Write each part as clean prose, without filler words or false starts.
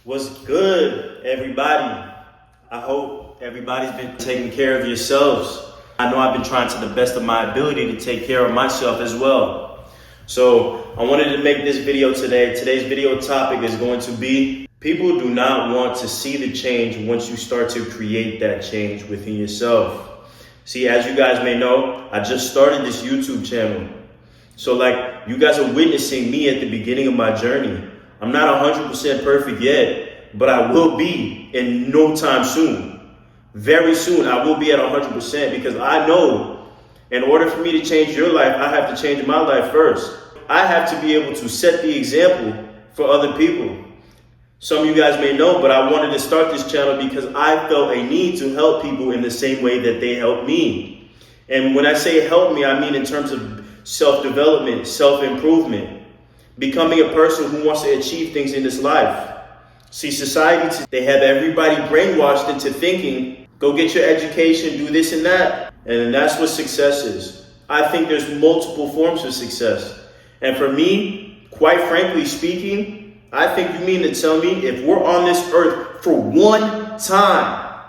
What's good, everybody? I hope everybody's been taking care of yourselves. I know I've been trying to the best of my ability to take care of myself as well. So I wanted to make this video today. Today's video topic is going to be: people do not want to see the change once you start to create that change within yourself. See, as you guys may know, I just started this YouTube channel. So you guys are witnessing me at the beginning of my journey. I'm not 100% perfect yet, but I will be in no time soon. Very soon, I will be at 100% because I know in order for me to change your life, I have to change my life first. I have to be able to set the example for other people. Some of you guys may know, but I wanted to start this channel because I felt a need to help people in the same way that they helped me. And when I say help me, I mean in terms of self-development, self-improvement, becoming a person who wants to achieve things in this life. See, society, they have everybody brainwashed into thinking, go get your education, do this and that. And that's what success is. I think there's multiple forms of success. And for me, quite frankly speaking, I think you mean to tell me if we're on this earth for one time,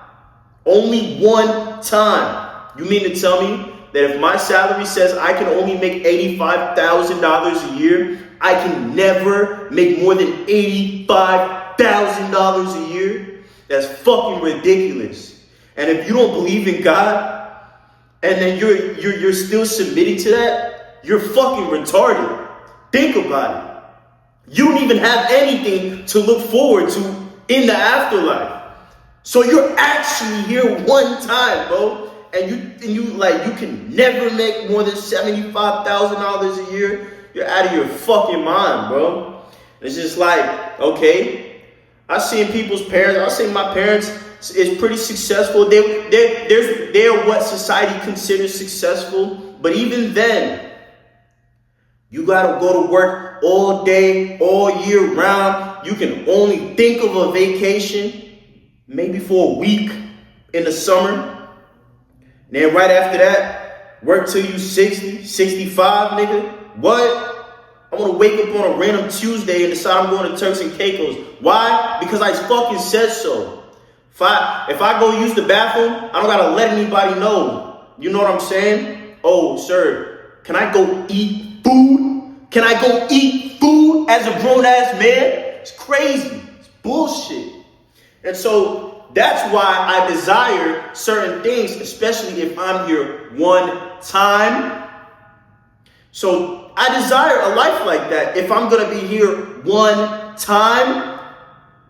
only one time, you mean to tell me that if my salary says I can only make $85,000 a year, I can never make more than $85,000 a year? That's fucking ridiculous. And if you don't believe in God, and then you're still submitting to that, you're fucking retarded. Think about it. You don't even have anything to look forward to in the afterlife. So you're actually here one time, bro. And you can never make more than $75,000 a year. You're out of your fucking mind, bro. It's just okay. I've seen people's parents. I've seen my parents is pretty successful. They're what society considers successful. But even then, you gotta go to work all day, all year round. You can only think of a vacation maybe for a week in the summer. And then right after that, work till you 60, 65, nigga. What? I want to wake up on a random Tuesday and decide I'm going to Turks and Caicos. Why? Because I fucking said so. If I go use the bathroom, I don't gotta let anybody know. You know what I'm saying? Oh, sir, can I go eat food? Can I go eat food as a grown-ass man? It's crazy. It's bullshit. And so that's why I desire certain things, especially if I'm here one time. So I desire a life like that. If I'm going to be here one time,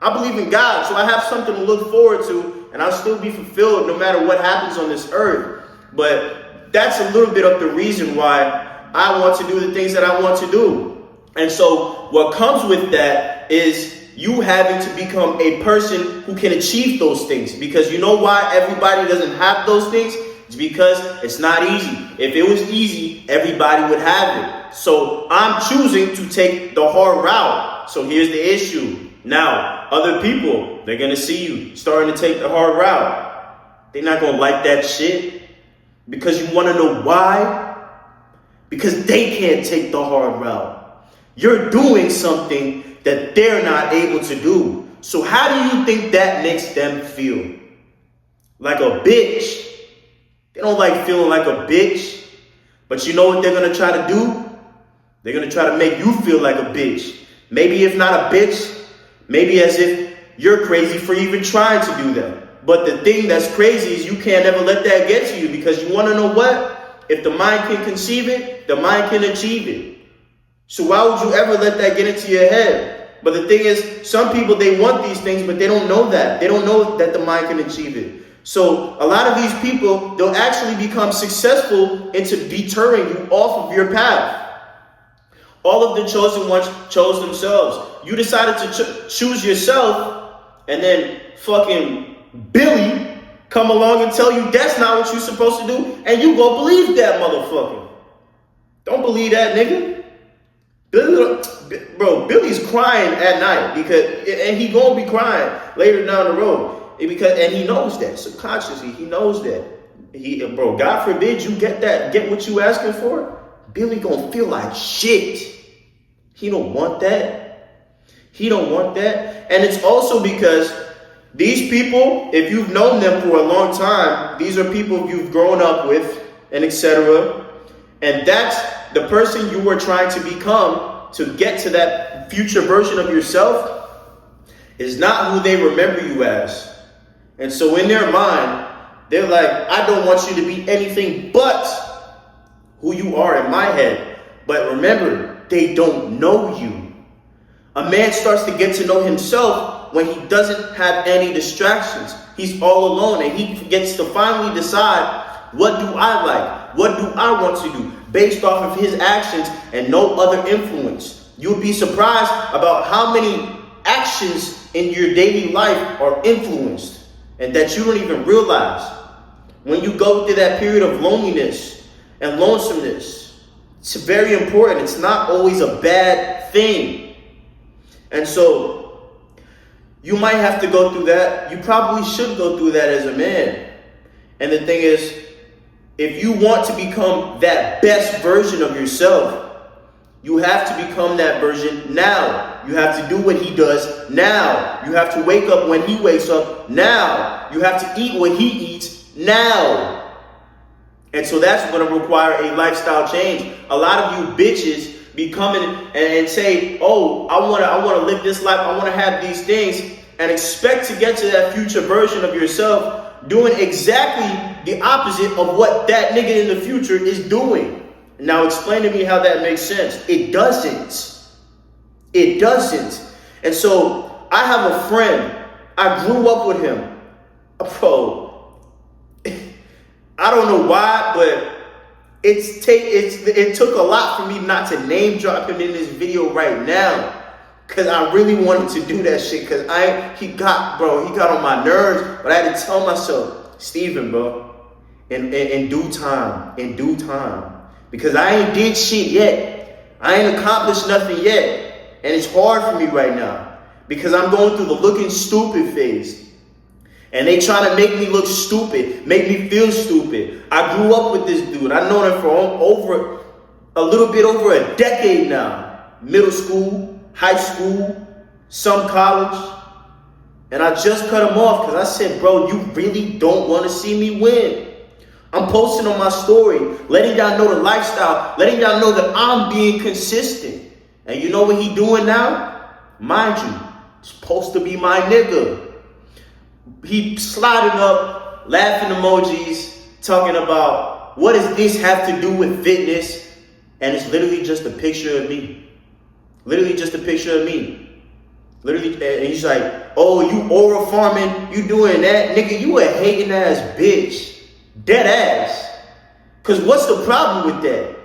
I believe in God. So I have something to look forward to, and I'll still be fulfilled no matter what happens on this earth. But that's a little bit of the reason why I want to do the things that I want to do. And so what comes with that is you having to become a person who can achieve those things. Because you know why everybody doesn't have those things? It's because it's not easy. If it was easy, everybody would have it. So I'm choosing to take the hard route. So here's the issue. Now, other people, they're going to see you starting to take the hard route. They're not going to like that shit. Because you want to know why? Because they can't take the hard route. You're doing something that they're not able to do. So how do you think that makes them feel? Like a bitch. They don't like feeling like a bitch. But you know what they're going to try to do? They're going to try to make you feel like a bitch. Maybe if not a bitch, maybe as if you're crazy for even trying to do that. But the thing that's crazy is you can't ever let that get to you, because you want to know what? If the mind can conceive it, the mind can achieve it. So why would you ever let that get into your head? But the thing is, some people, they want these things, but they don't know that. They don't know that the mind can achieve it. So a lot of these people, they'll actually become successful into deterring you off of your path. All of the chosen ones chose themselves. You decided to choose yourself, and then fucking Billy come along and tell you that's not what you're supposed to do, and you go believe that motherfucker. Don't believe that, nigga. Billy's crying at night and he gonna be crying later down the road and he knows that subconsciously. He knows that. God forbid you get what you asking for. Billy gonna feel like shit. He don't want that. He don't want that. And it's also because these people, if you've known them for a long time, these are people you've grown up with and etc. And that's the person you were trying to become to get to that future version of yourself is not who they remember you as. And so in their mind, they're like, I don't want you to be anything but who you are in my head. But remember, they don't know you. A man starts to get to know himself when he doesn't have any distractions. He's all alone and he gets to finally decide, what do I like? What do I want to do? Based off of his actions and no other influence. You'll be surprised about how many actions in your daily life are influenced and that you don't even realize. When you go through that period of loneliness and lonesomeness, it's very important. It's not always a bad thing. And so you might have to go through that. You probably should go through that as a man. And the thing is, if you want to become that best version of yourself, you have to become that version now. You have to do what he does now. You have to wake up when he wakes up now. You have to eat what he eats now. And so that's going to require a lifestyle change. A lot of you bitches be coming and say, oh, I want to live this life. I want to have these things and expect to get to that future version of yourself doing exactly the opposite of what that nigga in the future is doing. Now explain to me how that makes sense. It doesn't. It doesn't. And so I have a friend. I grew up with him. Bro, I don't know why, but it took a lot for me not to name drop him in this video right now. Cause I really wanted to do that shit. Cause he got on my nerves. But I had to tell myself, Steven, bro, in due time. Because I ain't did shit yet. I ain't accomplished nothing yet. And it's hard for me right now. Because I'm going through the looking stupid phase. And they trying to make me look stupid. Make me feel stupid. I grew up with this dude. I've known him for a little bit over a decade now. Middle school, high school, some college. And I just cut him off because I said, bro, you really don't want to see me win. I'm posting on my story, letting y'all know the lifestyle, letting y'all know that I'm being consistent. And you know what he doing now? Mind you, it's supposed to be my nigga. He sliding up, laughing emojis, talking about, what does this have to do with fitness? And it's literally just a picture of me. Literally just a picture of me. Literally, and he's like, oh, you oral farming, you doing that? Nigga, you a hating ass bitch. Dead ass. Because what's the problem with that?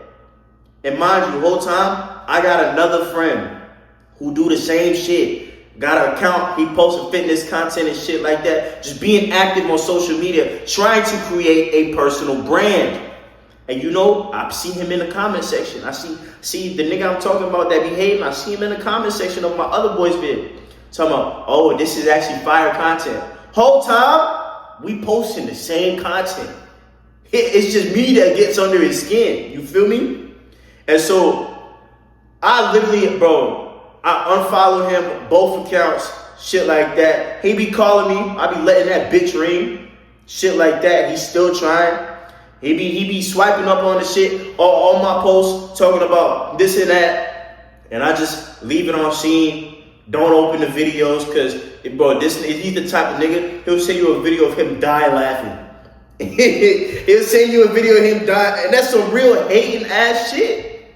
And mind you, the whole time, I got another friend who do the same shit. Got an account, he posting fitness content and shit like that. Just being active on social media, trying to create a personal brand. And you know, I see him in the comment section. I see the nigga I'm talking about that be hating. I see him in the comment section of my other boys' vid. Talking about, oh, this is actually fire content. Whole time, we posting the same content. It's just me that gets under his skin. You feel me? And so, I literally, bro, I unfollow him, both accounts, shit like that. He be calling me. I be letting that bitch ring. Shit like that. He's still trying. He be swiping up on the shit, all my posts, talking about this and that. And I just leave it on scene. Don't open the videos, because, bro, he's the type of nigga, he'll send you a video of him dying laughing. He'll send you a video of him dying, and that's some real hating ass shit.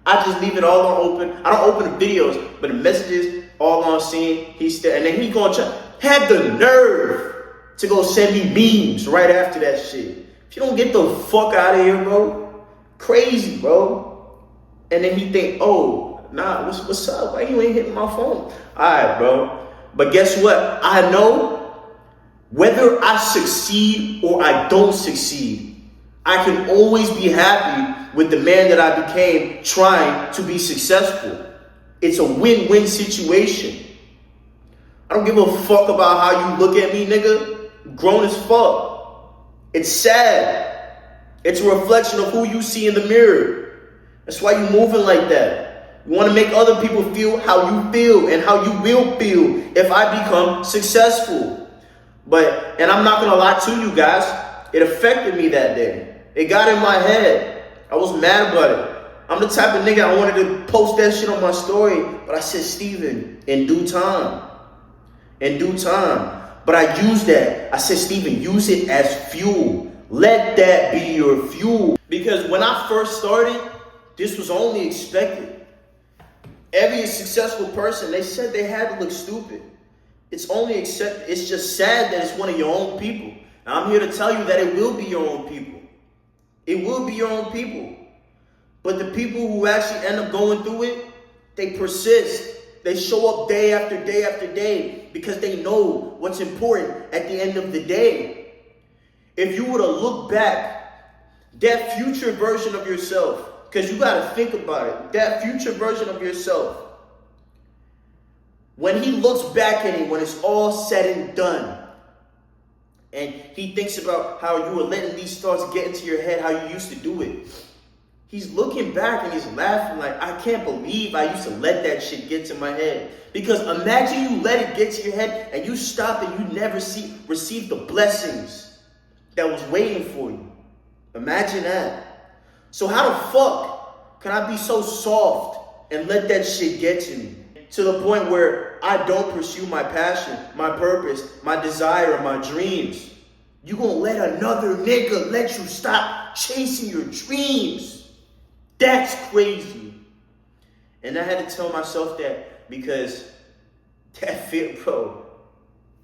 I just leave it all on open. I don't open the videos, but the messages all on scene. And then he gonna have the nerve to go send me memes right after that shit. If you don't get the fuck out of here, bro, crazy, bro. And then he think, oh, nah, what's up? Why you ain't hitting my phone? All right, bro. But guess what? I know whether I succeed or I don't succeed, I can always be happy with the man that I became trying to be successful. It's a win-win situation. I don't give a fuck about how you look at me, nigga. Grown as fuck. It's sad. It's a reflection of who you see in the mirror. That's why you moving like that. You want to make other people feel how you feel and how you will feel if I become successful. And I'm not going to lie to you guys, it affected me that day. It got in my head. I was mad about it. I'm the type of nigga I wanted to post that shit on my story, but I said, Steven, in due time. In due time. But I used that. I said, Steven, use it as fuel. Let that be your fuel. Because when I first started, this was only expected. Every successful person, they said they had to look stupid. It's just sad that it's one of your own people. And I'm here to tell you that it will be your own people. It will be your own people. But the people who actually end up going through it, they persist. They show up day after day after day because they know what's important at the end of the day. If you were to look back, that future version of yourself, because you got to think about it, that future version of yourself, when he looks back at it, when it's all said and done, and he thinks about how you were letting these thoughts get into your head, how you used to do it, he's looking back and he's laughing like, I can't believe I used to let that shit get to my head. Because imagine you let it get to your head and you stop and you never receive the blessings that was waiting for you. Imagine that. So how the fuck can I be so soft and let that shit get to me? To the point where I don't pursue my passion, my purpose, my desire, my dreams. You gonna let another nigga let you stop chasing your dreams? That's crazy. And I had to tell myself that because that fit, bro.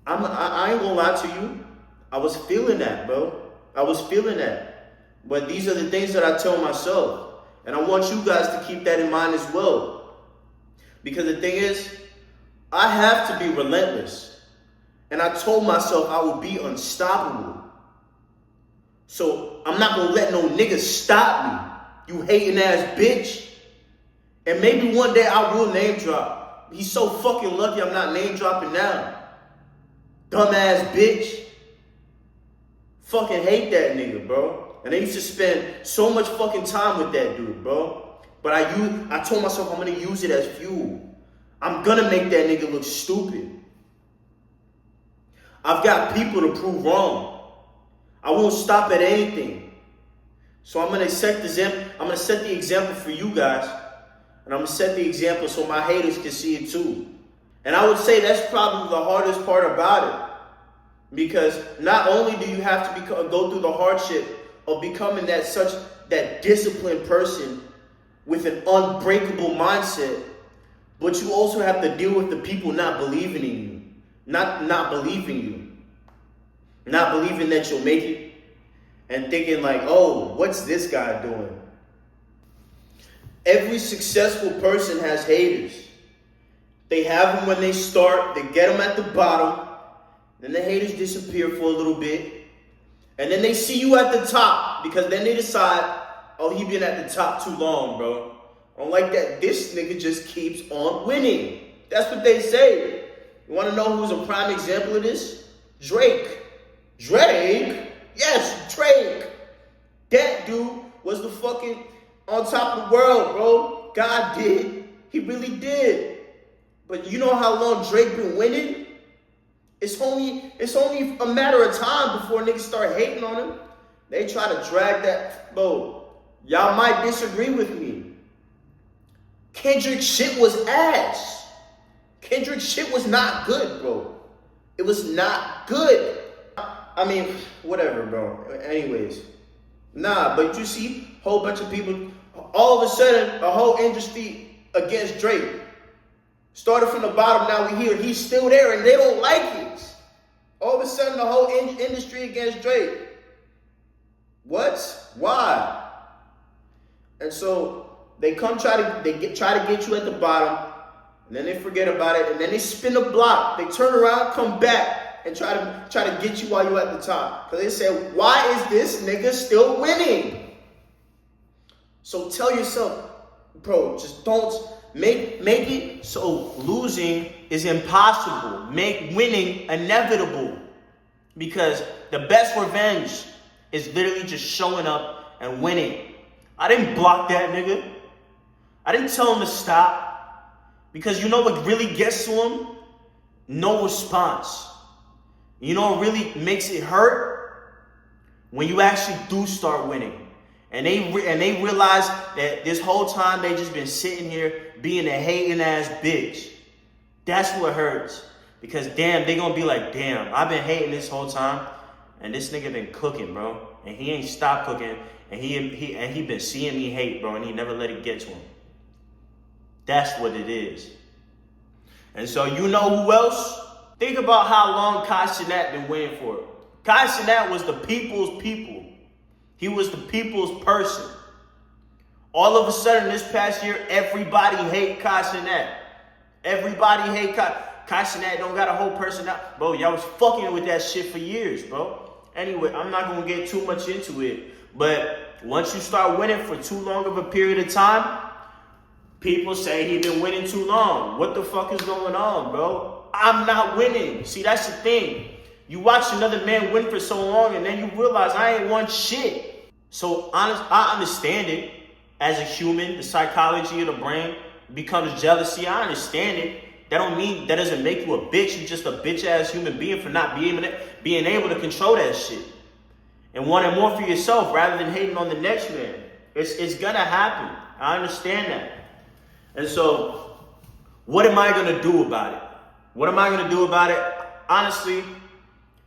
I ain't gonna lie to you. I was feeling that, bro. I was feeling that. But these are the things that I tell myself. And I want you guys to keep that in mind as well. Because the thing is, I have to be relentless. And I told myself I would be unstoppable. So I'm not gonna let no nigga stop me. You hating ass bitch. And maybe one day I will name drop. He's so fucking lucky I'm not name dropping now. Dumbass bitch. Fucking hate that nigga, bro. And I used to spend so much fucking time with that dude, bro. But I told myself I'm gonna use it as fuel. I'm gonna make that nigga look stupid. I've got people to prove wrong. I won't stop at anything. So I'm gonna set the example for you guys, and I'm gonna set the example so my haters can see it too. And I would say that's probably the hardest part about it, because not only do you have to go through the hardship of becoming that disciplined person with an unbreakable mindset, but you also have to deal with the people not believing in you, not believing that you'll make it. And thinking like, oh, what's this guy doing? Every successful person has haters. They have them when they start. They get them at the bottom. Then the haters disappear for a little bit. And then they see you at the top. Because then they decide, oh, he been at the top too long, bro. I don't like that. This nigga just keeps on winning. That's what they say. You want to know who's a prime example of this? Drake. Drake? Yes, Drake. That dude was the fucking on top of the world, bro. God did. He really did. But you know how long Drake been winning? It's only a matter of time before niggas start hating on him. They try to drag that, bro. Y'all might disagree with me. Kendrick shit was ass. Kendrick shit was not good, bro. It was not good. I mean, whatever, bro. Anyways. Nah, but you see, a whole bunch of people, all of a sudden, a whole industry against Drake. Started from the bottom, now we hear he's still there and they don't like it. All of a sudden, the whole industry against Drake. What? Why? And so they try to get you at the bottom, and then they forget about it, and then they spin the block. They turn around, come back, and try to get you while you're at the top. Because they say, why is this nigga still winning? So tell yourself, bro, just don't make it so losing is impossible. Make winning inevitable. Because the best revenge is literally just showing up and winning. I didn't block that nigga. I didn't tell him to stop. Because you know what really gets to him? No response. You know what really makes it hurt? When you actually do start winning. And they realize that this whole time they just been sitting here being a hating ass bitch. That's what hurts. Because damn, they gonna be like, damn, I've been hating this whole time. And this nigga been cooking, bro. And he ain't stopped cooking. And he been seeing me hate, bro. And he never let it get to him. That's what it is. And so you know who else? Think about how long Kai Cenat been waiting for it. Kai Cenat was the people's people. He was the people's person. All of a sudden this past year, everybody hate Kai Cenat. Everybody hate Kai. Kai Cenat don't got a whole personality. Bro, y'all was fucking with that shit for years, bro. Anyway, I'm not going to get too much into it. But once you start winning for too long of a period of time, people say he been winning too long. What the fuck is going on, bro? I'm not winning. See, that's the thing. You watch another man win for so long and then you realize I ain't won shit. So I understand it. As a human, the psychology of the brain becomes jealousy. I understand it. That doesn't make you a bitch. You're just a bitch ass human being for not being able to control that shit. And wanting more for yourself rather than hating on the next man. It's gonna happen. I understand that. And so, what am I gonna do about it? What am I gonna do about it? Honestly,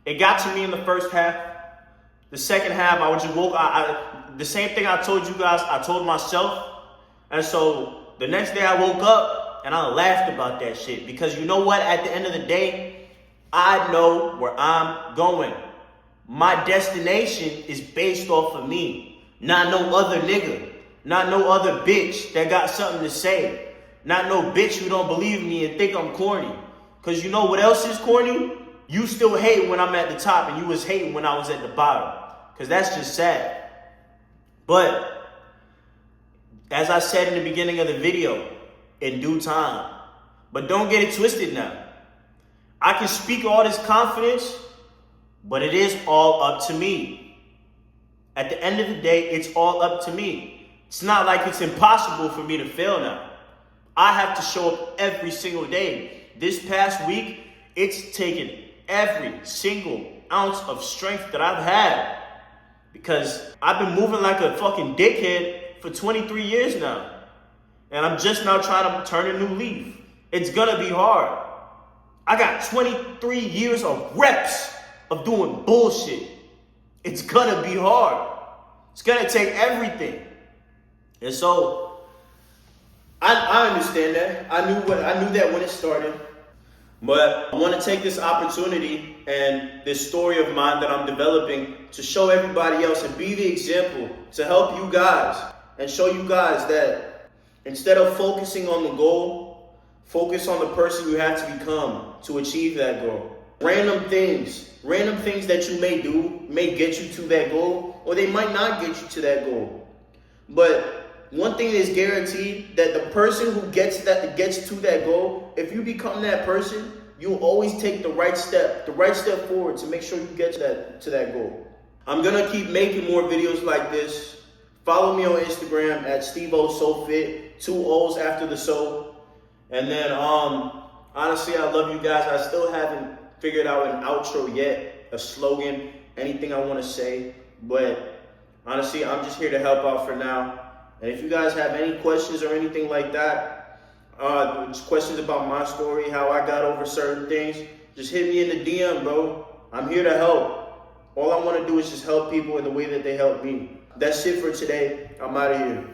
it got to me in the first half. The second half, I was just woke. The same thing I told you guys, I told myself. And so the next day I woke up and I laughed about that shit. Because you know what? At the end of the day, I know where I'm going. My destination is based off of me. Not no other nigga. Not no other bitch that got something to say. Not no bitch who don't believe me and think I'm corny. Because you know what else is corny? You still hate when I'm at the top and you was hating when I was at the bottom. Because that's just sad. But, as I said in the beginning of the video, in due time. But don't get it twisted now. I can speak all this confidence, but it is all up to me. At the end of the day, it's all up to me. It's not like it's impossible for me to fail now. I have to show up every single day. This past week, it's taken every single ounce of strength that I've had. Because I've been moving like a fucking dickhead for 23 years now. And I'm just now trying to turn a new leaf. It's gonna be hard. I got 23 years of reps of doing bullshit. It's gonna be hard. It's gonna take everything. And so, I understand that. I knew that when it started. But I want to take this opportunity and this story of mine that I'm developing to show everybody else and be the example to help you guys and show you guys that instead of focusing on the goal, focus on the person you have to become to achieve that goal. Random things that you may do may get you to that goal, or they might not get you to that goal. But one thing is guaranteed, that the person who gets to that goal, if you become that person, you'll always take the right step forward to make sure you get to that goal. I'm gonna keep making more videos like this. Follow me on Instagram at SteveOSoFit, 2 O's after the so. And then honestly, I love you guys. I still haven't figured out an outro yet, a slogan, anything I want to say. But honestly, I'm just here to help out for now. And if you guys have any questions or anything like that, questions about my story, how I got over certain things, just hit me in the DM, bro. I'm here to help. All I want to do is just help people in the way that they help me. That's it for today. I'm out of here.